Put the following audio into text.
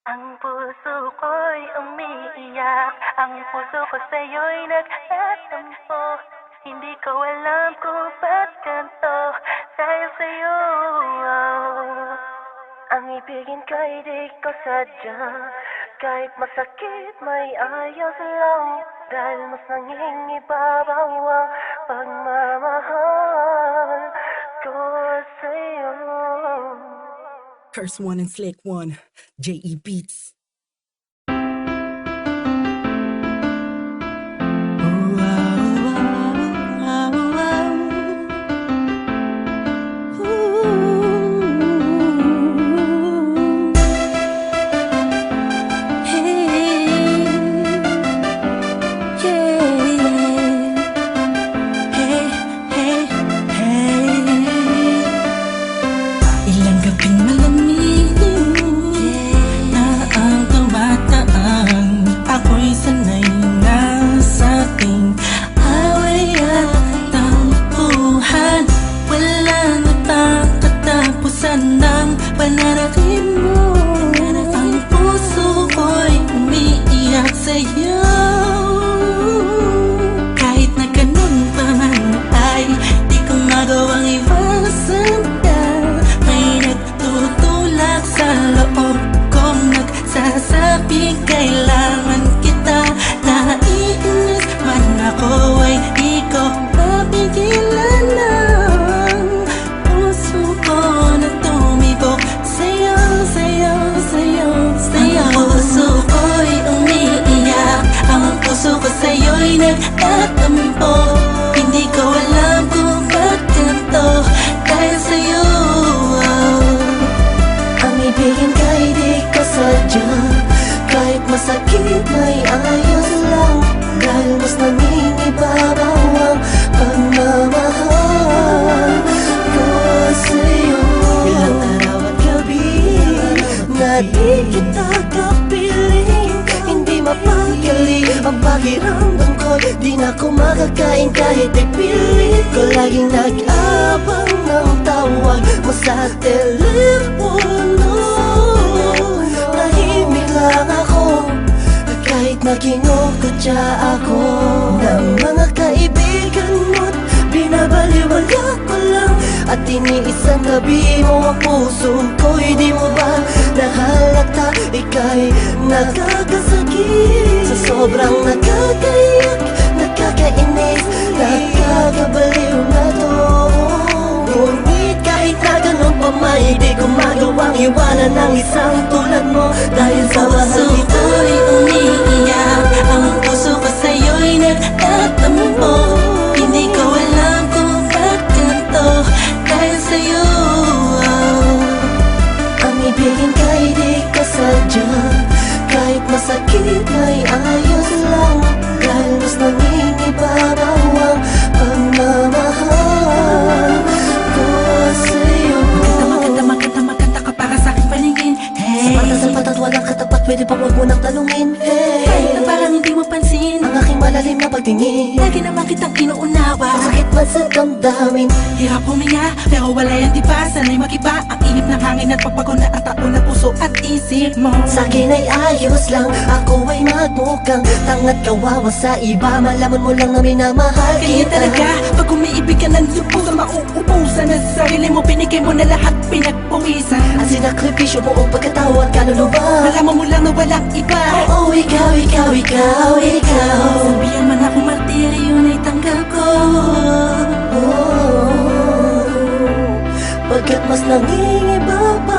Ang puso ko'y umiiyak, ang puso ko sa'yo'y nagtatampo. Hindi ko alam kung ba't ganito, dahil sa'yo. Ang ibigin ko'y di ko sadya, kahit masakit may ayos lang, dahil mas nangingibabaw ang pagmamahal ko sa'yo. Curse One and Slick One, J.E. Beats. Ilang gabing malamig na ang tumataan, ako'y sanay na sa ating away at tampuhan. Wala na tang katapusan ng pananakit mo. Ang puso ko'y umiiyak sa'yo. Kahit na ganun pa man ay di ko magawang iwasan ka. May nagtutulak sa loob kong nagsasabing kailangan kita. Naiinis man ako ay di ko mapigilan ng puso ko na tumibok sa'yo, sa'yo, sa'yo, sa'yo. Ang puso ko'y umiiyak, ang puso ko sa'yo'y nagtatampo. Hindi ko alam kung ba't ganito, dahil sa'yo. Ang ibigin ka'y di ko sadya, kahit masakit may ayos lang, dahil mas nangingibabaw ang pagmamahal ko sa'yo. Ilang araw at gabi na di kita kapiling, hindi mapagkali ang pakiramdam ko. Di na ako makakain kahit ipilit ko. Laging nag-abang ng tawag mo sa telepono. Tahimik lang ako kahit nakinukutya ako ng mga kaibigan mo't binabaliwala ko lang. At iniisang gabi mo ang puso ko'y di mo ba nahalata? Ika'y nakakasakit sa sobrang nakakaiyak, nakakainis, nakakabaliw na to. Ngunit kahit na ganun pa may di ko magawang iwanan ng isang tulad mo. Dahil sa mahal ko'y umiiyak, ang puso ko sa'yo'y nagtatampo. Hindi ko alam kung ba't ganito, dahil sa'yo. Ang ibigin ka'y di ko sadya, kahit masakit may ayos lang, dahil mas nangingibabaw ang pagmamahal ko sa'yo. Maganda ka para sa'king paningin. Hey, sapat at walang katapat, pwede pa huwag mo nang tanungin. Hey, kahit na parang hindi mo pansin ang aking malalim na pagtingin. Lagi naman kitang inuunawa, sakit man sa damdamin. Hirap huminga, pero wala yan diba? Sana'y mag-iba ang inip ng hangin at pagbago na ang taon ng puso at isip mo. Sa'kin ay ayos lang, ako ay magmukhang tanga't kawawa sa iba. Malaman mo lang na minamahal kita. Kaya talaga, pag umiibig ka ng lubos, mauubusan na sa sarili mo. Binigay mo na lahat, pinagpawisan ang sinakripisyo buong pagkatao at kaluluwa. Malaman mo lang na walang iba. Oo, ikaw, ikaw, ikaw, ikaw. Sabihan man ako martiryo, na'y tanggap ko. Pagkat mas nangingibabaw